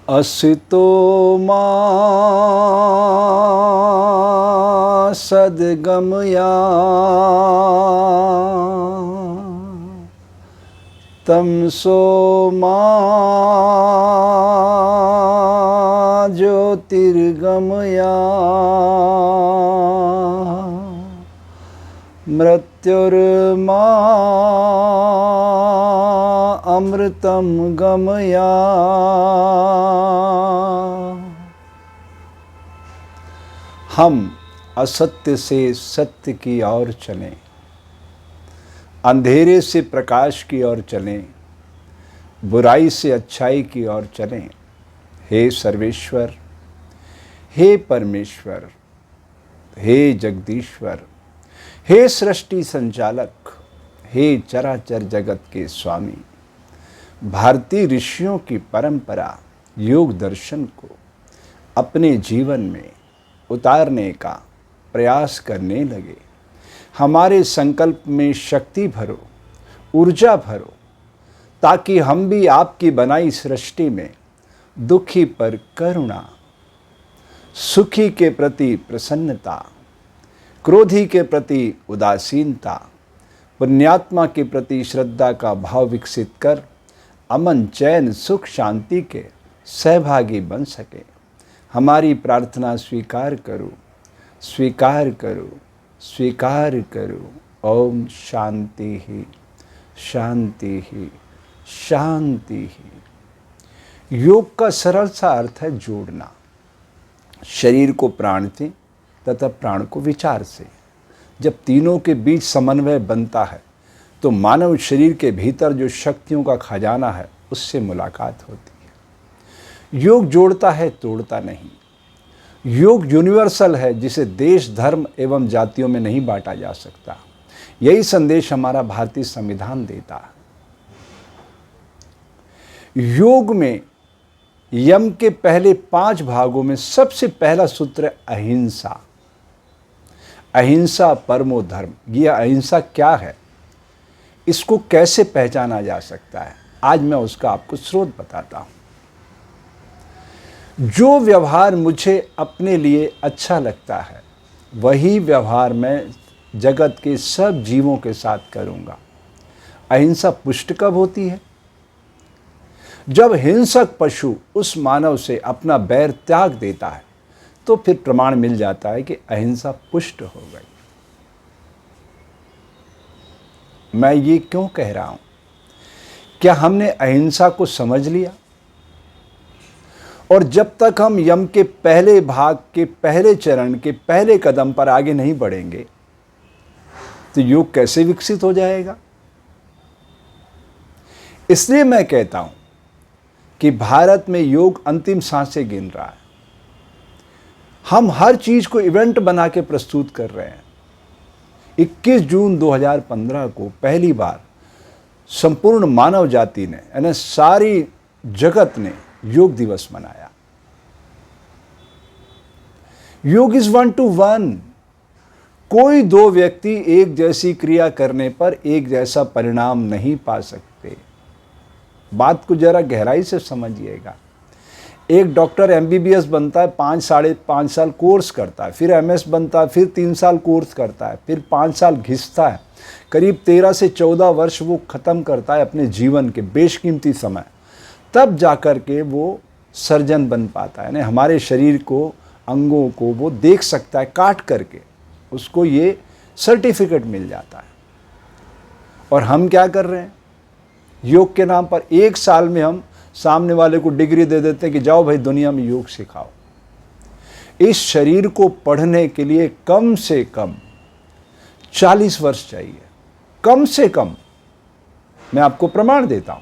असितो मा सद्गमया तमसो मा ज्योतिर्गमया मृत्युर्मा अमृतं गमया। हम असत्य से सत्य की ओर चलें, अंधेरे से प्रकाश की ओर चलें, बुराई से अच्छाई की ओर चलें। हे सर्वेश्वर, हे परमेश्वर, हे जगदीश्वर, हे सृष्टि संचालक, हे चराचर जगत के स्वामी, भारतीय ऋषियों की परंपरा योग दर्शन को अपने जीवन में उतारने का प्रयास करने लगे। हमारे संकल्प में शक्ति भरो, ऊर्जा भरो, ताकि हम भी आपकी बनाई सृष्टि में दुखी पर करुणा, सुखी के प्रति प्रसन्नता, क्रोधी के प्रति उदासीनता, पुण्यात्मा के प्रति श्रद्धा का भाव विकसित कर अमन, चैन, सुख, शांति के सहभागी बन सके। हमारी प्रार्थना स्वीकार करो, स्वीकार करो, स्वीकार करो। ओम शांति ही, शांति ही, शांति ही। योग का सरल सा अर्थ है जोड़ना, शरीर को प्राण से तथा प्राण को विचार से। जब तीनों के बीच समन्वय बनता है तो मानव शरीर के भीतर जो शक्तियों का खजाना है उससे मुलाकात होती है। योग जोड़ता है, तोड़ता नहीं। योग यूनिवर्सल है, जिसे देश, धर्म एवं जातियों में नहीं बांटा जा सकता। यही संदेश हमारा भारतीय संविधान देता है। योग में यम के पहले 5 भागों में सबसे पहला सूत्र है अहिंसा। अहिंसा परमो धर्म। यह अहिंसा क्या है, इसको कैसे पहचाना जा सकता है, आज मैं उसका आपको स्रोत बताता हूं। जो व्यवहार मुझे अपने लिए अच्छा लगता है वही व्यवहार मैं जगत के सब जीवों के साथ करूंगा। अहिंसा पुष्ट कब होती है? जब हिंसक पशु उस मानव से अपना बैर त्याग देता है तो फिर प्रमाण मिल जाता है कि अहिंसा पुष्ट हो गई। मैं ये क्यों कह रहा हूं? क्या हमने अहिंसा को समझ लिया? और जब तक हम यम के पहले भाग के पहले चरण के पहले कदम पर आगे नहीं बढ़ेंगे तो योग कैसे विकसित हो जाएगा? इसलिए मैं कहता हूं कि भारत में योग अंतिम सांसें गिन रहा है। हम हर चीज को इवेंट बना के प्रस्तुत कर रहे हैं। 21 जून 2015 को पहली बार संपूर्ण मानव जाति ने, यानी सारी जगत ने योग दिवस मनाया। योग इज 1 to 1। कोई 2 व्यक्ति एक जैसी क्रिया करने पर एक जैसा परिणाम नहीं पा सकते। बात को जरा गहराई से समझिएगा। एक डॉक्टर MBBS बनता है, 5-5.5 साल कोर्स करता है, फिर MS बनता है, फिर 3 साल कोर्स करता है, फिर 5 साल घिसता है, करीब 13 से 14 वर्ष वो ख़त्म करता है अपने जीवन के बेशकीमती समय, तब जाकर के वो सर्जन बन पाता है। यानी हमारे शरीर को, अंगों को वो देख सकता है काट करके, उसको ये सर्टिफिकेट मिल जाता है। और हम क्या कर रहे हैं? योग के नाम पर 1 साल में हम सामने वाले को डिग्री दे देते हैं कि जाओ भाई दुनिया में योग सिखाओ। इस शरीर को पढ़ने के लिए कम से कम 40 वर्ष चाहिए, कम से कम। मैं आपको प्रमाण देता हूं।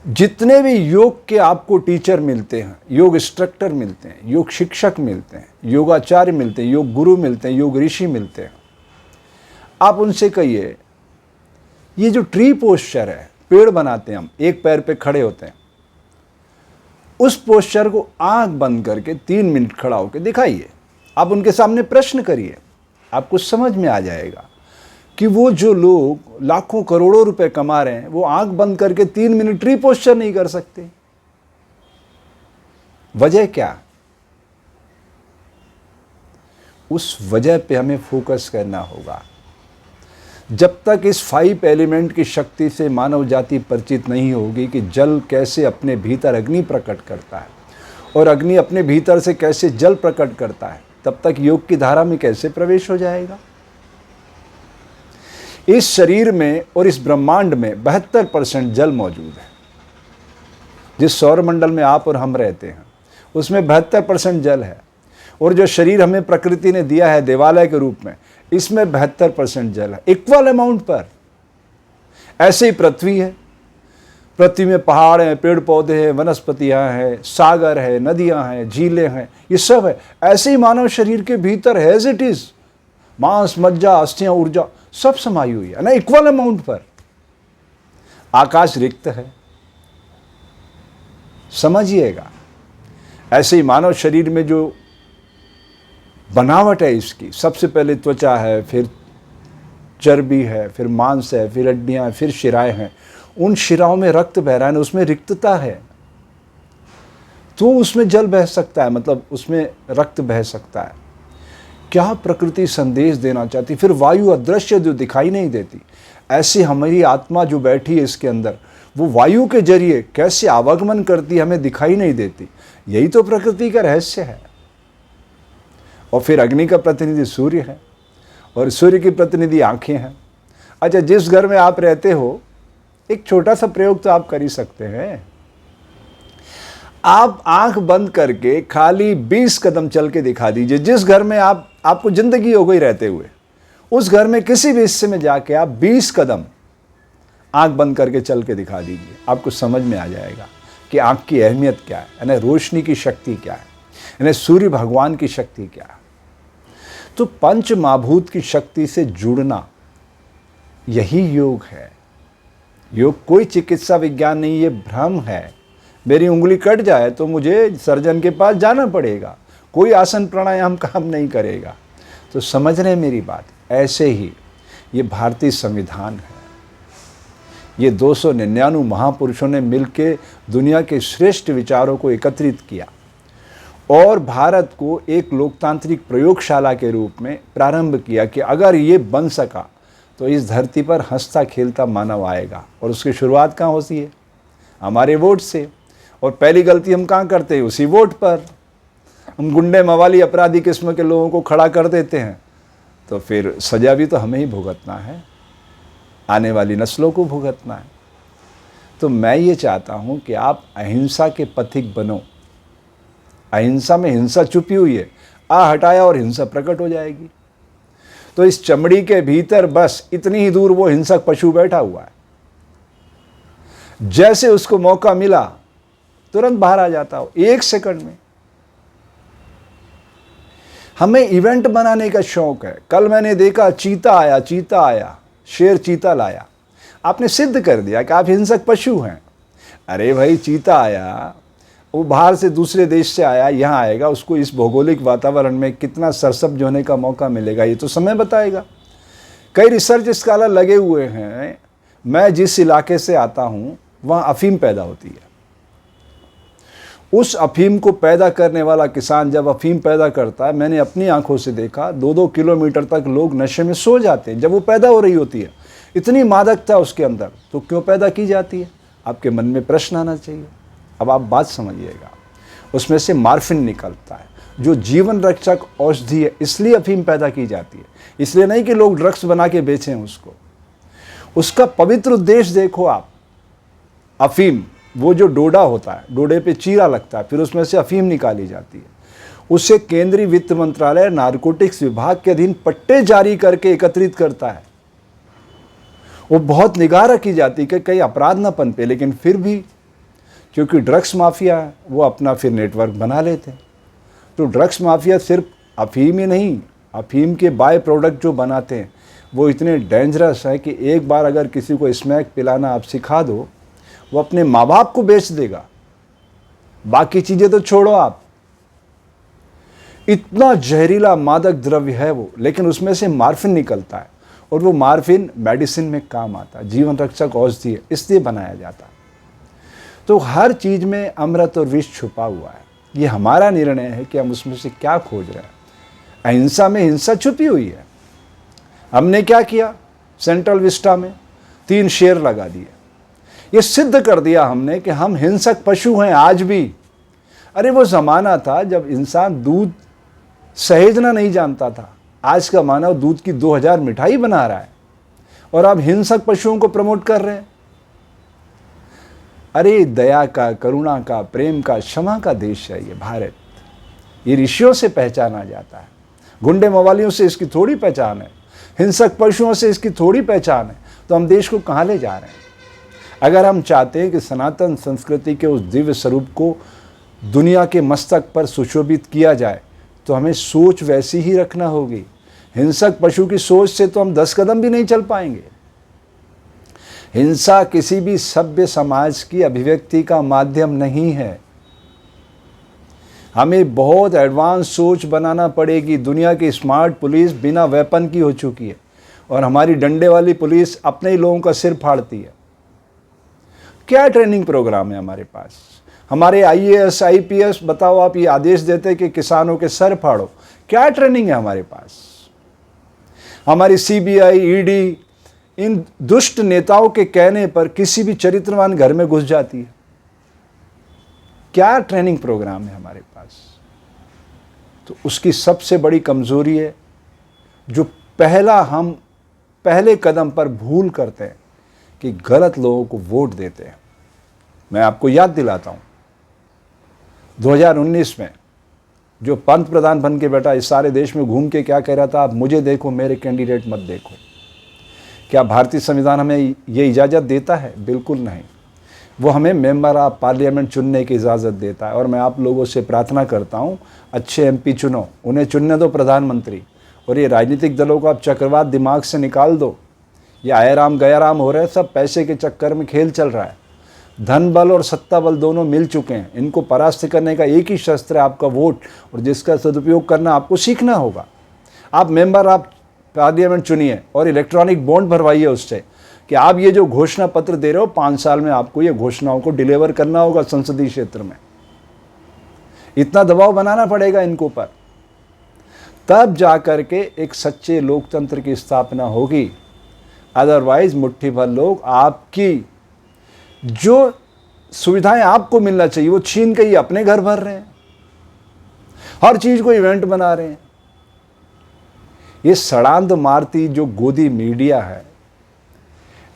जितने भी योग के आपको टीचर मिलते हैं, योग इंस्ट्रक्टर मिलते हैं, योग शिक्षक मिलते हैं, योगाचार्य मिलते हैं, योग गुरु मिलते हैं, योग ऋषि मिलते हैं, आप उनसे कहिए ये जो ट्री पोस्चर है, पेड़ बनाते हैं हम, एक पैर पे खड़े होते हैं, उस पोस्चर को आंख बंद करके 3 मिनट खड़ा होकर दिखाइए। आप उनके सामने प्रश्न करिए, आपको समझ में आ जाएगा कि वो जो लोग लाखों करोड़ों रुपए कमा रहे हैं वो आंख बंद करके 3 मिनट ट्री पोस्चर नहीं कर सकते। वजह क्या? उस वजह पे हमें फोकस करना होगा। जब तक इस 5 एलिमेंट की शक्ति से मानव जाति परिचित नहीं होगी कि जल कैसे अपने भीतर अग्नि प्रकट करता है और अग्नि अपने भीतर से कैसे जल प्रकट करता है, तब तक योग की धारा में कैसे प्रवेश हो जाएगा। इस शरीर में और इस ब्रह्मांड में 72% जल मौजूद है। जिस सौर मंडल में आप और हम रहते हैं उसमें 72% जल है, और जो शरीर हमें प्रकृति ने दिया है देवालय के रूप में, इसमें 72% जल है, इक्वल अमाउंट पर। ऐसे ही पृथ्वी है, पृथ्वी में पहाड़ हैं, पेड़ पौधे हैं, वनस्पतियां हैं, सागर है, नदियां हैं, झीलें हैं, ये सब है। ऐसे ही मानव शरीर के भीतर है एज इट इज, मांस, मज्जा, अस्थियां, ऊर्जा सब समाई हुई है ना, इक्वल अमाउंट पर। आकाश रिक्त है, समझिएगा। ऐसे ही मानव शरीर में जो बनावट है इसकी, सबसे पहले त्वचा है, फिर चर्बी है, फिर मांस है, फिर हड्डियां हैं, फिर शिराएं हैं। उन शिराओं में रक्त बह रहा है, उसमें रिक्तता है तो उसमें जल बह सकता है, मतलब उसमें रक्त बह सकता है। क्या प्रकृति संदेश देना चाहती? फिर वायु अदृश्य जो दिखाई नहीं देती, ऐसी हमारी आत्मा जो बैठी है इसके अंदर, वो वायु के जरिए कैसे आवागमन करती है हमें दिखाई नहीं देती। यही तो प्रकृति का रहस्य है। और फिर अग्नि का प्रतिनिधि सूर्य है और सूर्य की प्रतिनिधि आंखें हैं। अच्छा, जिस घर में आप रहते हो, एक छोटा सा प्रयोग तो आप कर ही सकते हैं। आप आंख बंद करके खाली 20 कदम चल के दिखा दीजिए। जिस घर में आपको जिंदगी हो गई रहते हुए, उस घर में किसी भी हिस्से में जाके आप 20 कदम आंख बंद करके चल के दिखा दीजिए। आपको समझ में आ जाएगा कि आंख की अहमियत क्या है, यानी रोशनी की शक्ति क्या है, यानी सूर्य भगवान की शक्ति क्या है। तो पंच महाभूत की शक्ति से जुड़ना, यही योग है। योग कोई चिकित्सा विज्ञान नहीं, ये भ्रम है। मेरी उंगली कट जाए तो मुझे सर्जन के पास जाना पड़ेगा, कोई आसन प्राणायाम काम नहीं करेगा। तो समझ रहे हैं मेरी बात? ऐसे ही ये भारतीय संविधान है। ये 299 महापुरुषों ने मिलकर दुनिया के श्रेष्ठ विचारों को एकत्रित किया और भारत को एक लोकतांत्रिक प्रयोगशाला के रूप में प्रारंभ किया कि अगर ये बन सका तो इस धरती पर हंसता खेलता मानव आएगा। और उसकी शुरुआत कहाँ होती है? हमारे वोट से। और पहली गलती हम कहाँ करते हैं? उसी वोट पर। हम गुंडे मवाली अपराधी किस्म के लोगों को खड़ा कर देते हैं, तो फिर सजा भी तो हमें ही भुगतना है, आने वाली नस्लों को भुगतना है। तो मैं ये चाहता हूँ कि आप अहिंसा के पथिक बनो। अहिंसा में हिंसा छुपी हुई है, हटाया और हिंसा प्रकट हो जाएगी। तो इस चमड़ी के भीतर बस इतनी ही दूर वो हिंसक पशु बैठा हुआ है, जैसे उसको मौका मिला तुरंत बाहर आ जाता हो 1 सेकंड में। हमें इवेंट बनाने का शौक है। कल मैंने देखा चीता आया, शेर चीता लाया। आपने सिद्ध कर दिया कि आप हिंसक पशु हैं। अरे भाई, चीता आया, वो बाहर से दूसरे देश से आया, यहाँ आएगा, उसको इस भौगोलिक वातावरण में कितना सरसब्ज होने का मौका मिलेगा, ये तो समय बताएगा। कई रिसर्च स्कॉलर लगे हुए हैं। मैं जिस इलाके से आता हूँ वहाँ अफीम पैदा होती है। उस अफीम को पैदा करने वाला किसान जब अफीम पैदा करता है, मैंने अपनी आंखों से देखा 2-2 किलोमीटर तक लोग नशे में सो जाते हैं जब वो पैदा हो रही होती है। इतनी मादकता उसके अंदर, तो क्यों पैदा की जाती है? आपके मन में प्रश्न आना चाहिए। अब आप बात समझिएगा। उसमें से मार्फिन निकलता है जो जीवन रक्षक औषधि है, इसलिए अफीम पैदा की जाती है। इसलिए नहीं कि लोग ड्रग्स बना के बेचें उसको। उसका पवित्र उद्देश्य देखो आप। अफीम, वो जो डोडा होता है, डोडे पे चीरा लगता है, फिर उसमें से अफीम निकाली जाती है। उसे केंद्रीय वित्त मंत्रालय नारकोटिक्स विभाग के अधीन पट्टे जारी करके एकत्रित करता है। वो बहुत निगाह रखी जाती है कि कहीं अपराध न पनपे, लेकिन फिर भी क्योंकि ड्रग्स माफिया है, वो अपना फिर नेटवर्क बना लेते हैं। तो ड्रग्स माफिया सिर्फ अफीम ही नहीं, अफीम के बाय प्रोडक्ट जो बनाते हैं वो इतने डेंजरस है कि एक बार अगर किसी को स्मैक पिलाना आप सिखा दो, वो अपने माँ बाप को बेच देगा। बाकी चीज़ें तो छोड़ो आप, इतना जहरीला मादक द्रव्य है वो। लेकिन उसमें से मार्फिन निकलता है और वो मार्फिन मेडिसिन में काम आता, जीवन रक्षक औषधि है, इसलिए बनाया जाता। तो हर चीज़ में अमृत और विष छुपा हुआ है। ये हमारा निर्णय है कि हम उसमें से क्या खोज रहे हैं। अहिंसा में हिंसा छुपी हुई है। हमने क्या किया, सेंट्रल विस्टा में 3 शेर लगा दिए। ये सिद्ध कर दिया हमने कि हम हिंसक पशु हैं आज भी। अरे वो ज़माना था जब इंसान दूध सहेजना नहीं जानता था। आज का मानव दूध की 2000 मिठाई बना रहा है और आप हिंसक पशुओं को प्रमोट कर रहे हैं। अरे दया का, करुणा का, प्रेम का, क्षमा का देश है ये भारत। ये ऋषियों से पहचाना जाता है। गुंडे मवालियों से इसकी थोड़ी पहचान है, हिंसक पशुओं से इसकी थोड़ी पहचान है। तो हम देश को कहाँ ले जा रहे हैं? अगर हम चाहते हैं कि सनातन संस्कृति के उस दिव्य स्वरूप को दुनिया के मस्तक पर सुशोभित किया जाए तो हमें सोच वैसी ही रखना होगी। हिंसक पशु की सोच से तो हम 10 कदम भी नहीं चल पाएंगे। हिंसा किसी भी सभ्य समाज की अभिव्यक्ति का माध्यम नहीं है। हमें बहुत एडवांस सोच बनाना पड़ेगी। दुनिया की स्मार्ट पुलिस बिना वेपन की हो चुकी है और हमारी डंडे वाली पुलिस अपने ही लोगों का सिर फाड़ती है। क्या ट्रेनिंग प्रोग्राम है हमारे पास? हमारे IAS IPS बताओ, आप ये आदेश देते कि किसानों के सर फाड़ो, क्या ट्रेनिंग है हमारे पास? हमारी CBI ED इन दुष्ट नेताओं के कहने पर किसी भी चरित्रवान घर में घुस जाती है। क्या ट्रेनिंग प्रोग्राम है हमारे पास? तो उसकी सबसे बड़ी कमजोरी है जो हम पहले कदम पर भूल करते हैं कि गलत लोगों को वोट देते हैं। मैं आपको याद दिलाता हूं, 2019 में जो पंत प्रधान बन के बैठा इस सारे देश में घूम के क्या कह रहा था, आप मुझे देखो, मेरे कैंडिडेट मत देखो। क्या भारतीय संविधान हमें ये इजाज़त देता है? बिल्कुल नहीं। वो हमें मेंबर ऑफ पार्लियामेंट चुनने की इजाज़त देता है और मैं आप लोगों से प्रार्थना करता हूँ, अच्छे MP चुनो, उन्हें चुनने दो प्रधानमंत्री। और ये राजनीतिक दलों को आप चक्रवात दिमाग से निकाल दो। ये आया राम गया राम हो रहा है, सब पैसे के चक्कर में खेल चल रहा है। धन बल और सत्ता बल दोनों मिल चुके हैं। इनको परास्त करने का एक ही शस्त्र है, आपका वोट, और जिसका सदुपयोग करना आपको सीखना होगा। आप मेंबर ऑफ पार्लियामेंट चुनिए और इलेक्ट्रॉनिक बॉन्ड भरवाइए उससे कि आप ये जो घोषणा पत्र दे रहे हो 5 साल में आपको ये घोषणाओं को डिलीवर करना होगा संसदीय क्षेत्र में। इतना दबाव बनाना पड़ेगा इनको ऊपर, तब जाकर के एक सच्चे लोकतंत्र की स्थापना होगी। अदरवाइज मुट्ठी भर लोग आपकी जो सुविधाएं आपको मिलना चाहिए वो छीन के ही अपने घर भर रहे हैं। हर चीज को इवेंट बना रहे हैं। ये सड़ांध मारती जो गोदी मीडिया है,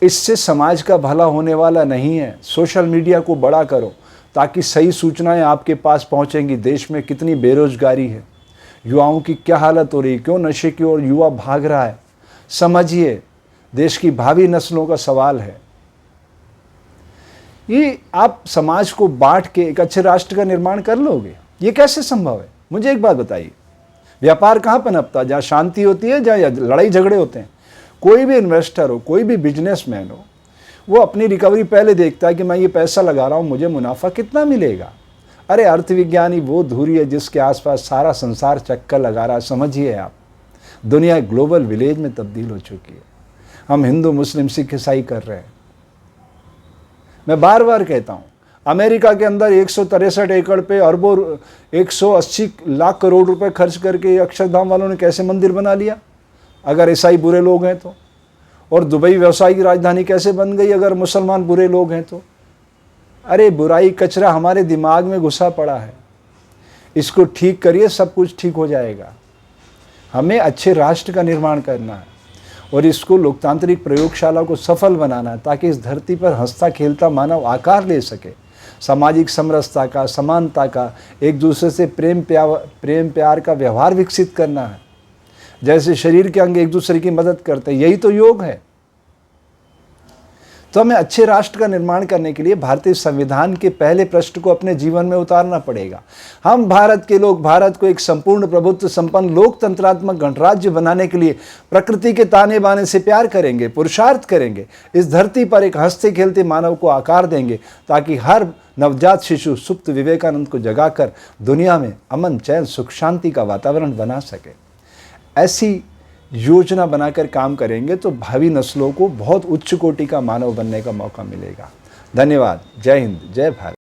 इससे समाज का भला होने वाला नहीं है। सोशल मीडिया को बड़ा करो ताकि सही सूचनाएं आपके पास पहुंचेंगी। देश में कितनी बेरोजगारी है, युवाओं की क्या हालत हो रही है, क्यों नशे की ओर युवा भाग रहा है, समझिए। देश की भावी नस्लों का सवाल है। ये आप समाज को बांट के एक अच्छे राष्ट्र का निर्माण कर लोगे? ये कैसे संभव है? मुझे एक बात बताइए, व्यापार कहाँ पनपता? जहाँ शांति होती है, जहाँ लड़ाई झगड़े होते हैं। कोई भी इन्वेस्टर हो, कोई भी बिजनेसमैन हो, वो अपनी रिकवरी पहले देखता है कि मैं ये पैसा लगा रहा हूँ, मुझे मुनाफा कितना मिलेगा। अरे अर्थविज्ञानी वो धुरी है जिसके आसपास सारा संसार चक्कर लगा रहा है। समझिए आप, दुनिया ग्लोबल विलेज में तब्दील हो चुकी है। हम हिंदू मुस्लिम सिख ईसाई कर रहे हैं। मैं बार बार कहता हूँ, अमेरिका के अंदर 163 एकड़ पे अरबों 180 लाख करोड़ रुपए खर्च करके अक्षरधाम वालों ने कैसे मंदिर बना लिया अगर ईसाई बुरे लोग हैं तो? और दुबई व्यवसाय की राजधानी कैसे बन गई अगर मुसलमान बुरे लोग हैं तो? अरे बुराई कचरा हमारे दिमाग में घुसा पड़ा है, इसको ठीक करिए, सब कुछ ठीक हो जाएगा। हमें अच्छे राष्ट्र का निर्माण करना है और इसको लोकतांत्रिक प्रयोगशाला को सफल बनाना है ताकि इस धरती पर हंसता खेलता मानव आकार ले सके। सामाजिक समरसता का, समानता का, एक दूसरे से प्रेम प्यार का व्यवहार विकसित करना है। जैसे शरीर के अंग एक दूसरे की मदद करते हैं, यही तो योग है। तो हमें अच्छे राष्ट्र का निर्माण करने के लिए भारतीय संविधान के पहले पृष्ठ को अपने जीवन में उतारना पड़ेगा। हम भारत के लोग भारत को एक संपूर्ण प्रभुत्व संपन्न लोकतंत्रात्मक गणराज्य बनाने के लिए प्रकृति के ताने बाने से प्यार करेंगे, पुरुषार्थ करेंगे, इस धरती पर एक हंसते खेलते मानव को आकार देंगे ताकि हर नवजात शिशु सुप्त विवेकानंद को जगाकर दुनिया में अमन, चैन, सुख, शांति का वातावरण बना सके। ऐसी योजना बनाकर काम करेंगे तो भावी नस्लों को बहुत उच्च कोटि का मानव बनने का मौका मिलेगा। धन्यवाद। जय हिंद, जय भारत।